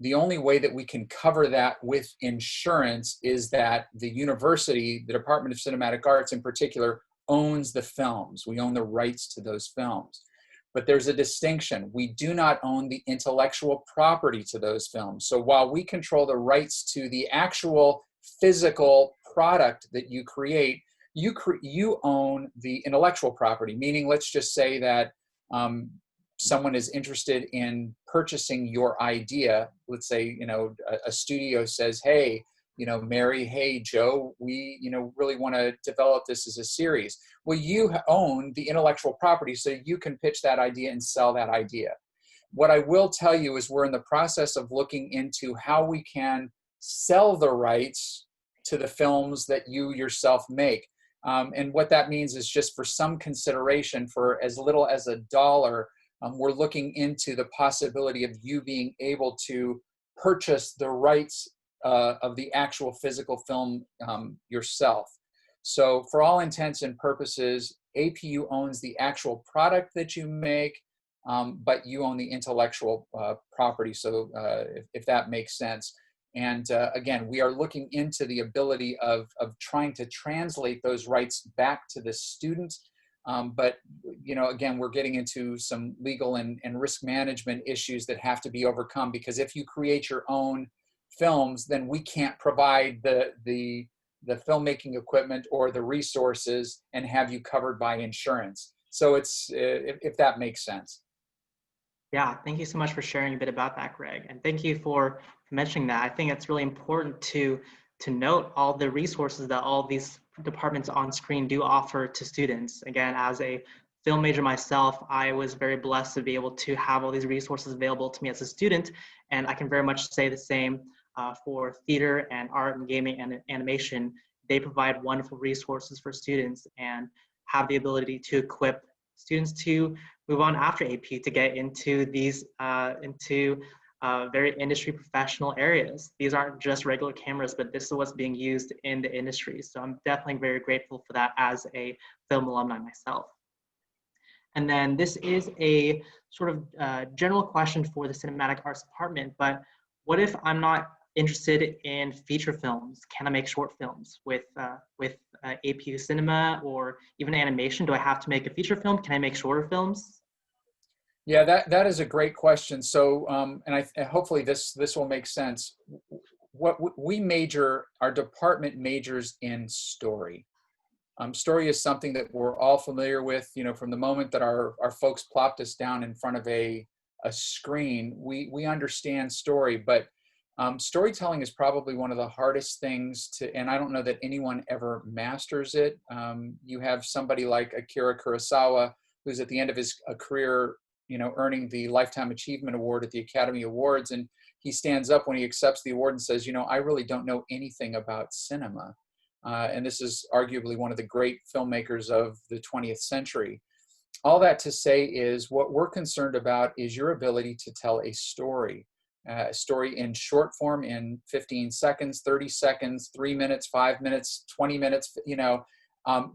the only way that we can cover that with insurance is that the university, the Department of Cinematic Arts in particular, owns the films. We own the rights to those films. But there's a distinction. We do not own the intellectual property to those films. So while we control the rights to the actual physical product that you create, you own the intellectual property, meaning let's just say that someone is interested in purchasing your idea. Let's say, you know, a studio says, hey, you know, Mary, hey, Joe, we, you know, really want to develop this as a series. Well, you own the intellectual property, so you can pitch that idea and sell that idea. What I will tell you is we're in the process of looking into how we can sell the rights to the films that you yourself make. And what that means is just for some consideration, for as little as $1, we're looking into the possibility of you being able to purchase the rights of the actual physical film yourself. So for all intents and purposes, APU owns the actual product that you make, but you own the intellectual property, so if that makes sense. And again, we are looking into the ability of trying to translate those rights back to the student. But, you know, again, we're getting into some legal and risk management issues that have to be overcome, because if you create your own films, then we can't provide the filmmaking equipment or the resources and have you covered by insurance. So it's, if that makes sense. Yeah, thank you so much for sharing a bit about that, Greg. And thank you for mentioning that. I think it's really important to note all the resources that all these departments on screen do offer to students. Again, as a film major myself, I was very blessed to be able to have all these resources available to me as a student. And I can very much say the same for theater and art and gaming and animation. They provide wonderful resources for students and have the ability to equip students to move on after AP to get into these very industry professional areas. These aren't just regular cameras, but this is what's being used in the industry. So I'm definitely very grateful for that as a film alumni myself. And then this is a sort of general question for the Cinematic Arts Department, but what if I'm not interested in feature films? Can I make short films with APU Cinema or even animation? Do I have to make a feature film? Can I make shorter films? Yeah, that is a great question. So, and hopefully this will make sense. What we major, our department majors in story. Story is something that we're all familiar with. You know, from the moment that our folks plopped us down in front of a screen, we understand story. But storytelling is probably one of the hardest things to, and I don't know that anyone ever masters it. You have somebody like Akira Kurosawa, who's at the end of his career, you know, earning the Lifetime Achievement Award at the Academy Awards. And he stands up when he accepts the award and says, you know, I really don't know anything about cinema. And this is arguably one of the great filmmakers of the 20th century. All that to say is what we're concerned about is your ability to tell a story. story in short form in 15 seconds, 30 seconds, 3 minutes, 5 minutes, 20 minutes,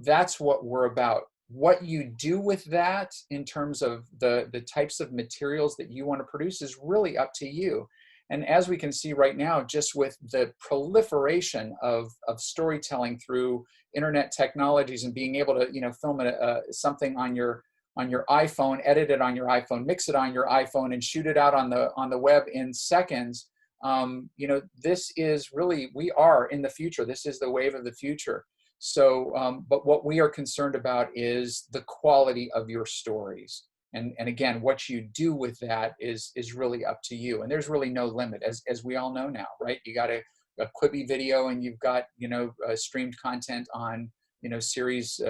that's what we're about. What you do with that in terms of the types of materials that you want to produce is really up to you. And as we can see right now, just with the proliferation of storytelling through internet technologies and being able to, film something on your iPhone, edit it on your iPhone, mix it on your iPhone, and shoot it out on the web in seconds. This is really, we are in the future. This is the wave of the future. So, but what we are concerned about is the quality of your stories. And again, what you do with that is really up to you. And there's really no limit, as we all know now, right? You got a Quibi video, and you've got, streamed content on, series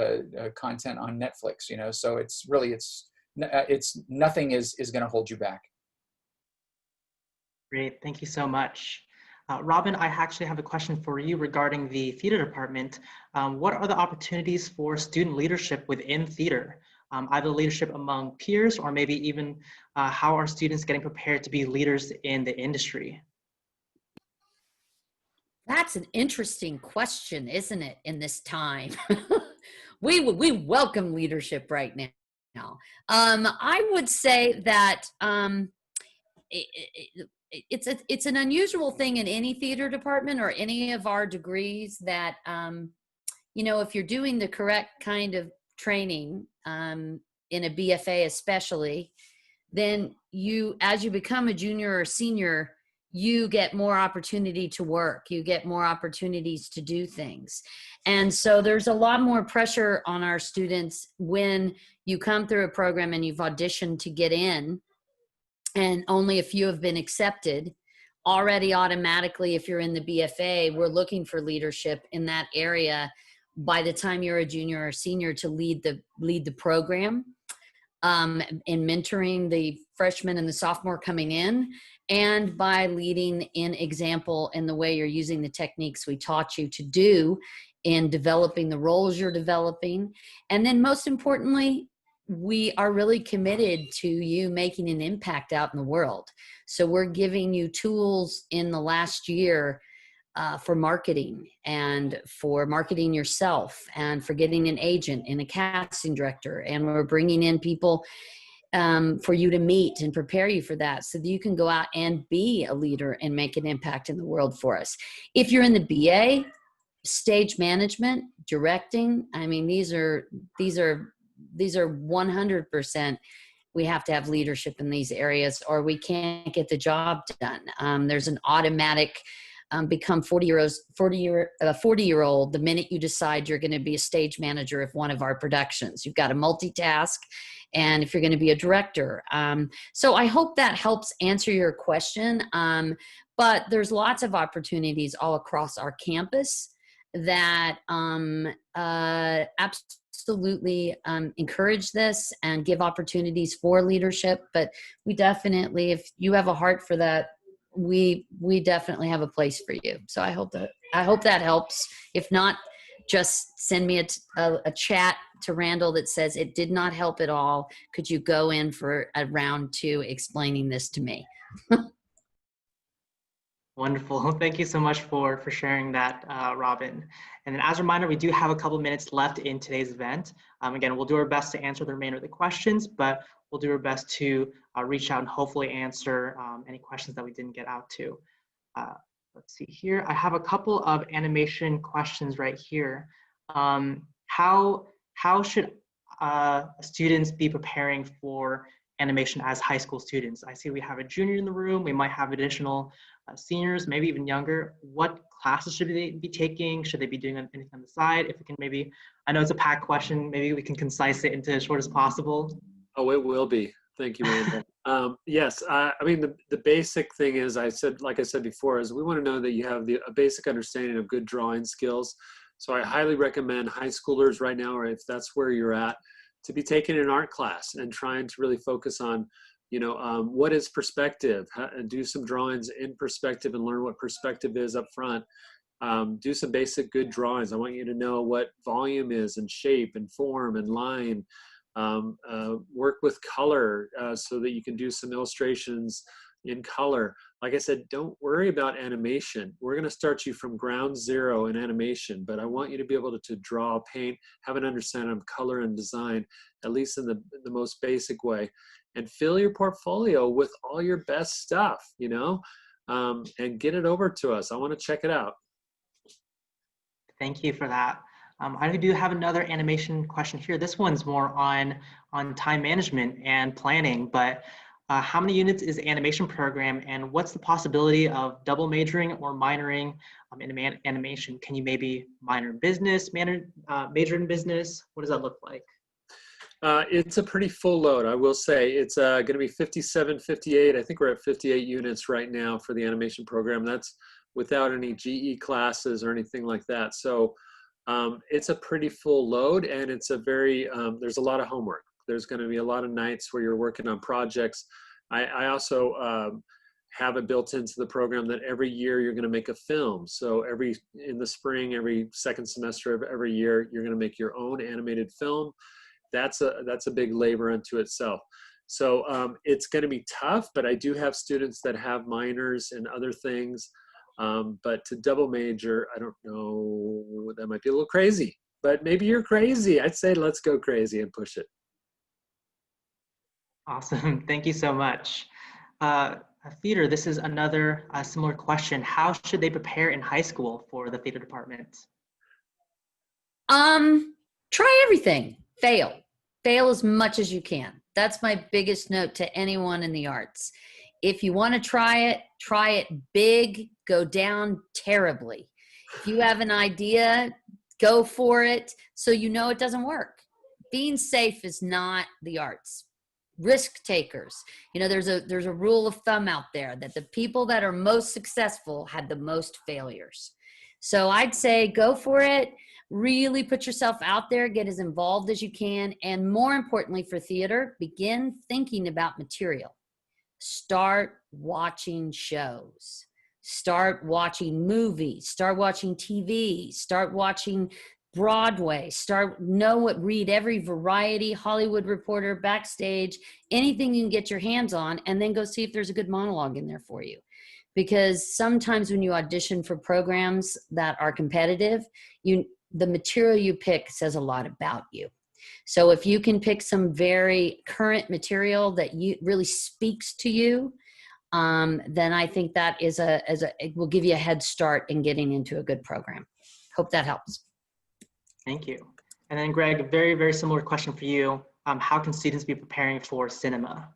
content on Netflix, so it's really, it's nothing is going to hold you back. Great, thank you so much. Robin, I actually have a question for you regarding the theater department. What are the opportunities for student leadership within theater? Either leadership among peers, or maybe even how are students getting prepared to be leaders in the industry? That's an interesting question, isn't it, in this time? We welcome leadership right now. I would say that it's an unusual thing in any theater department or any of our degrees that, if you're doing the correct kind of training, in a BFA especially, then as you become a junior or senior, you get more opportunity to work, you get more opportunities to do things. And so there's a lot more pressure on our students when you come through a program and you've auditioned to get in, and only a few have been accepted. Already automatically, if you're in the BFA, we're looking for leadership in that area by the time you're a junior or senior to lead the program, in mentoring the freshman and the sophomore coming in, and by leading in example in the way you're using the techniques we taught you to do in developing the roles you're developing. And then most importantly, we are really committed to you making an impact out in the world. So we're giving you tools in the last year for marketing, and for marketing yourself, and for getting an agent and a casting director. And we're bringing in people for you to meet and prepare you for that, so that you can go out and be a leader and make an impact in the world for us. If you're in the BA, stage management, directing, I mean, these are 100%. We have to have leadership in these areas, or we can't get the job done. There's an automatic become 40-year-old the minute you decide you're going to be a stage manager of one of our productions. You've got to multitask, and if you're going to be a director. So I hope that helps answer your question. But there's lots of opportunities all across our campus that absolutely encourage this and give opportunities for leadership. But we definitely, if you have a heart for that, we definitely have a place for you. So I hope that helps. If not, just send me a chat to Randall that says it did not help at all. Could you go in for a round 2 explaining this to me? Wonderful. Thank you so much for sharing that, Robin. And then as a reminder, we do have a couple minutes left in today's event. Again, we'll do our best to answer the remainder of the questions, but we'll do our best to reach out and hopefully answer any questions that we didn't get out to. Let's see here. I have a couple of animation questions right here. How should students be preparing for animation as high school students? I see we have a junior in the room. We might have additional seniors, maybe even younger. What classes should they be taking? Should they be doing anything on the side? If we can maybe, I know it's a packed question, maybe we can concise it into as short as possible. Oh, it will be. Thank you, Randall. Yes, I mean, the basic thing is, like I said before, is we want to know that you have a basic understanding of good drawing skills. So I highly recommend high schoolers right now, or if that's where you're at, to be taking an art class and trying to really focus on, what is perspective? Do some drawings in perspective and learn what perspective is up front. Do some basic good drawings. I want you to know what volume is, and shape and form and line. Work with color so that you can do some illustrations in color. Like I said, don't worry about animation. We're going to start you from ground zero in animation, but I want you to be able to draw, paint, have an understanding of color and design, at least in the most basic way, and fill your portfolio with all your best stuff, you know, and get it over to us. I want to check it out. Thank you for that. I do have another animation question here. This one's more on time management and planning, but how many units is the animation program, and what's the possibility of double majoring or minoring in animation? Can you maybe minor in business, major in business? What does that look like? It's a pretty full load, I will say. It's going to be 57, 58. I think we're at 58 units right now for the animation program. That's without any GE classes or anything like that. So it's a pretty full load, and it's a very, there's a lot of homework. There's going to be a lot of nights where you're working on projects. I also have it built into the program that every year you're going to make a film. So in the spring, every second semester of every year, you're going to make your own animated film. That's a big labor unto itself. So it's going to be tough, but I do have students that have minors and other things. But to double major, I don't know, that might be a little crazy, but maybe you're crazy. I'd say let's go crazy and push it. Awesome, thank you so much. Theater, this is another similar question. How should they prepare in high school for the theater department? Try everything. Fail as much as you can. That's my biggest note to anyone in the arts. If you want to try it big, go down terribly. If you have an idea, go for it so you know it doesn't work. Being safe is not the arts. Risk takers. You know, there's a rule of thumb out there that the people that are most successful had the most failures. So I'd say go for it. Really put yourself out there, get as involved as you can, and more importantly for theater, begin thinking about material. Start watching shows, start watching movies, start watching TV, start watching Broadway, read every Variety, Hollywood Reporter, Backstage, anything you can get your hands on, and then go see if there's a good monologue in there for you. Because sometimes when you audition for programs that are competitive, the material you pick says a lot about you. So if you can pick some very current material that really speaks to you, then I think that it will give you a head start in getting into a good program. Hope that helps. Thank you. And then Greg, a very, very similar question for you. How can students be preparing for cinema?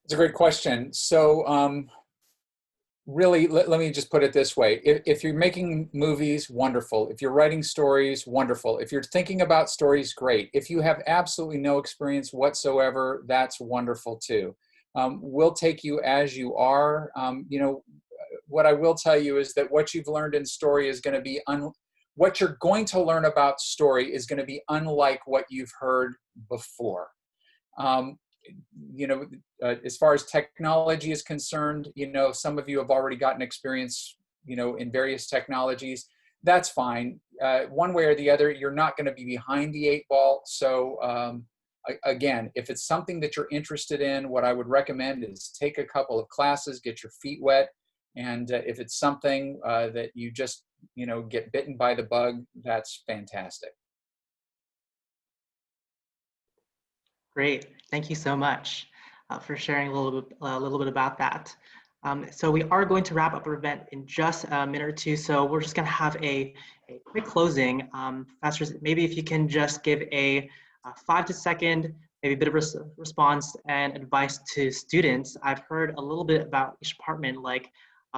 It's a great question. So really, let me just put it this way. If you're making movies, wonderful. If you're writing stories, wonderful. If you're thinking about stories, great. If you have absolutely no experience whatsoever, that's wonderful too. We'll take you as you are. You know, what I will tell you is that what you've learned in story is going to be, what you're going to learn about story is going to be unlike what you've heard before. You know, as far as technology is concerned, you know, some of you have already gotten experience, you know, in various technologies. That's fine. One way or the other, you're not going to be behind the 8 ball. So again, if it's something that you're interested in, what I would recommend is take a couple of classes, get your feet wet. And if it's something that you just, you know, get bitten by the bug, that's fantastic. Great, thank you so much for sharing a little bit about that. So we are going to wrap up our event in just a minute or two. So we're just going to have a quick closing. Professors, maybe if you can just give a 5 to second, maybe a bit of response and advice to students. I've heard a little bit about each department, like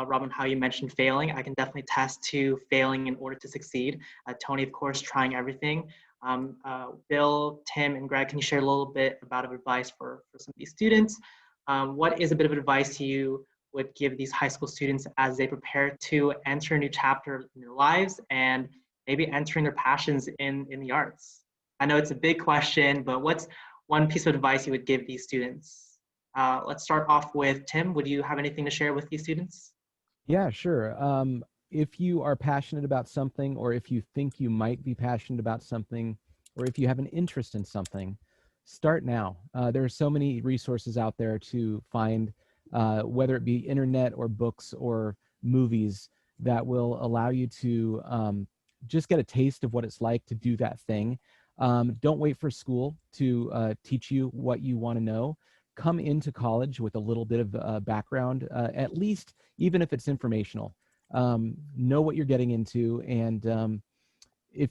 Robin, how you mentioned failing. I can definitely attest to failing in order to succeed. Tony, of course, trying everything. Bill, Tim, and Greg, can you share a little bit about advice for some of these students? What is a bit of advice you would give these high school students as they prepare to enter a new chapter in their lives and maybe entering their passions in the arts? I know it's a big question, but what's one piece of advice you would give these students? Let's start off with Tim. Would you have anything to share with these students? Yeah, sure. If you are passionate about something, or if you think you might be passionate about something, or if you have an interest in something, start now. There are so many resources out there to find whether it be internet or books or movies, that will allow you to just get a taste of what it's like to do that thing. Don't wait for school to teach you what you want to know. Come into college with a little bit of background, at least, even if it's informational. Know what you're getting into. And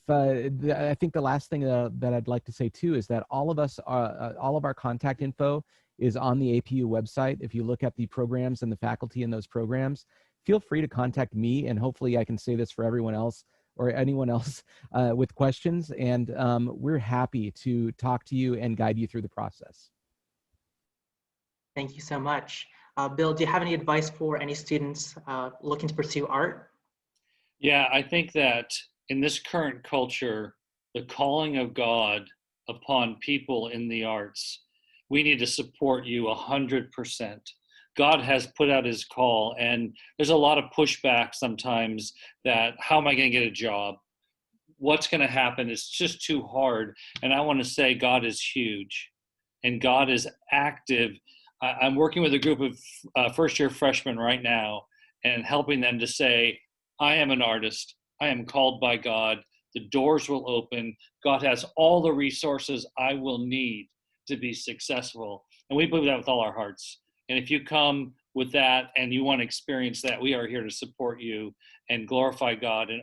I think the last thing that I'd like to say too is that all of our contact info is on the APU website. If you look at the programs and the faculty in those programs, feel free to contact me, and hopefully I can say this for everyone else or anyone else with questions. And we're happy to talk to you and guide you through the process. Thank you so much. Bill, do you have any advice for any students looking to pursue art? Yeah, I think that in this current culture, the calling of God upon people in the arts, we need to support you 100%. God has put out his call, and there's a lot of pushback sometimes that, how am I going to get a job? What's going to happen? It's just too hard. And I want to say God is huge, and God is active. I'm working with a group of first-year freshmen right now and helping them to say, I am an artist. I am called by God. The doors will open. God has all the resources I will need to be successful. And we believe that with all our hearts. And if you come with that and you want to experience that, we are here to support you and glorify God in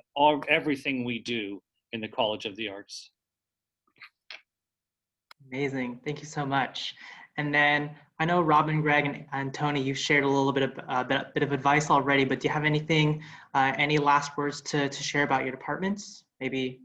everything we do in the College of the Arts. Amazing. Thank you so much. And then I know Robin, Greg, and Tony, you've shared a little bit of advice already, but do you have anything, any last words to share about your departments? Maybe,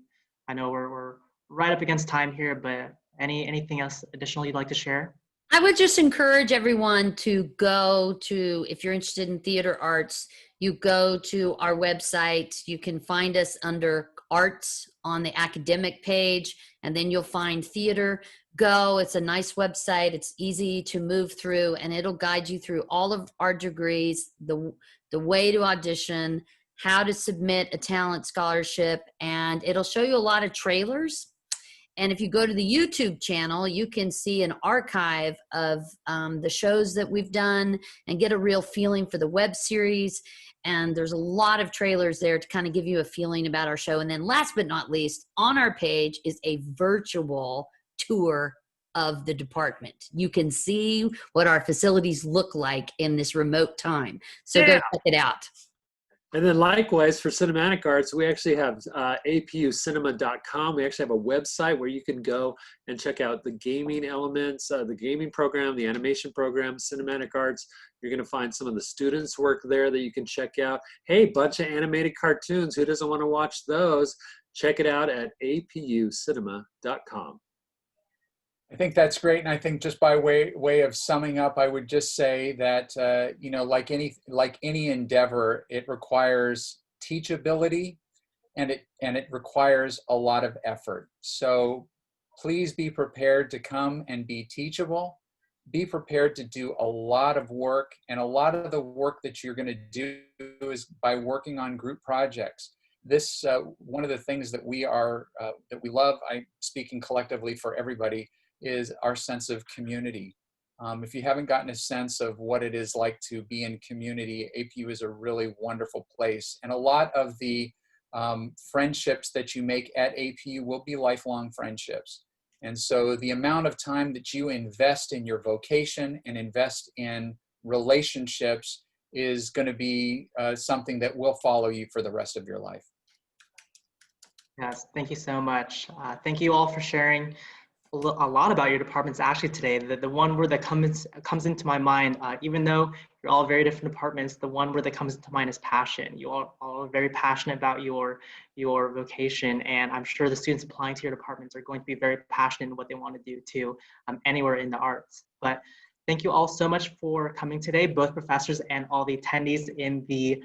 I know we're right up against time here, but anything else additional you'd like to share? I would just encourage everyone to go to, if you're interested in theater arts, you go to our website. You can find us under arts on the academic page, and then you'll find theater. Go, it's a nice website. It's easy to move through, and it'll guide you through all of our degrees, the way to audition, how to submit a talent scholarship, and it'll show you a lot of trailers. And if you go to the YouTube channel, you can see an archive of the shows that we've done and get a real feeling for the web series. And there's a lot of trailers there to kind of give you a feeling about our show. And then last but not least, on our page is a virtual tour of the department. You can see what our facilities look like in this remote time. So go check it out. And then likewise for cinematic arts, we actually have apucinema.com. We actually have a website where you can go and check out the gaming elements, the gaming program, the animation program, cinematic arts. You're going to find some of the students' work there that you can check out. Hey, bunch of animated cartoons. Who doesn't want to watch those? Check it out at apucinema.com. I think that's great, and I think just by way of summing up, I would just say that you know, like any endeavor, it requires teachability, and it requires a lot of effort. So please be prepared to come and be teachable. Be prepared to do a lot of work, and a lot of the work that you're going to do is by working on group projects. This one of the things that we love. I'm speaking collectively for everybody, is our sense of community. If you haven't gotten a sense of what it is like to be in community, APU is a really wonderful place. And a lot of the friendships that you make at APU will be lifelong friendships. And so the amount of time that you invest in your vocation and invest in relationships is going to be something that will follow you for the rest of your life. Yes, thank you so much. Thank you all for sharing a lot about your departments actually today. The one word that comes into my mind, even though you're all very different departments, the one word that comes into mind is passion. You all are very passionate about your vocation, and I'm sure the students applying to your departments are going to be very passionate in what they want to do too, anywhere in the arts. But thank you all so much for coming today, both professors and all the attendees in the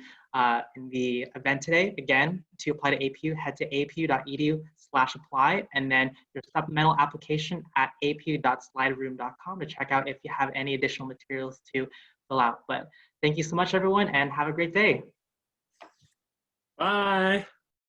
event today. Again, to apply to APU, head to apu.edu/apply, and then your supplemental application at apu.slideroom.com to check out if you have any additional materials to fill out. But thank you so much, everyone, and have a great day. Bye.